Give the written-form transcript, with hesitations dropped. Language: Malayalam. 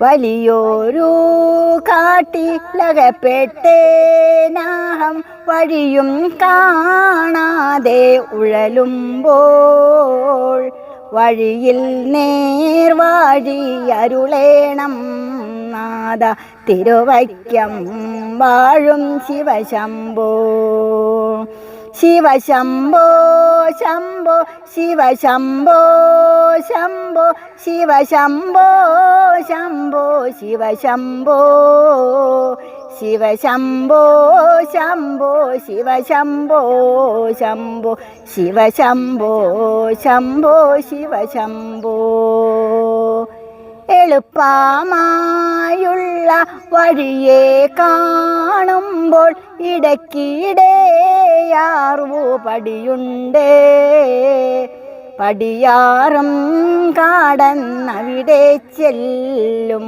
വലിയൊരു കാട്ടിലകപ്പെട്ടേനാഹം വഴിയും കാണാതെ ഉഴലുമ്പോൾ വഴിയിൽ നേർവാഴി അരുളേണം നാദ തിരുവൈക്കം വാഴും ശിവശംഭോ ശിവശംഭോ ശംഭോ ശിവശംഭോ ശംഭോ ശിവശംഭോ ശംഭോ ശിവശംഭോ ശിവശംഭോ ശംഭോ ശിവശംഭോ ശംഭോ ശിവശംഭോ ശംഭോ ശിവശംഭോ എളുപ്പമായുള്ള വഴിയെ കാണുമ്പോൾ ഇടയ്ക്കിടെയാറു പടിയുണ്ട് പടിയാറും കാടന്നവിടെ ചെല്ലും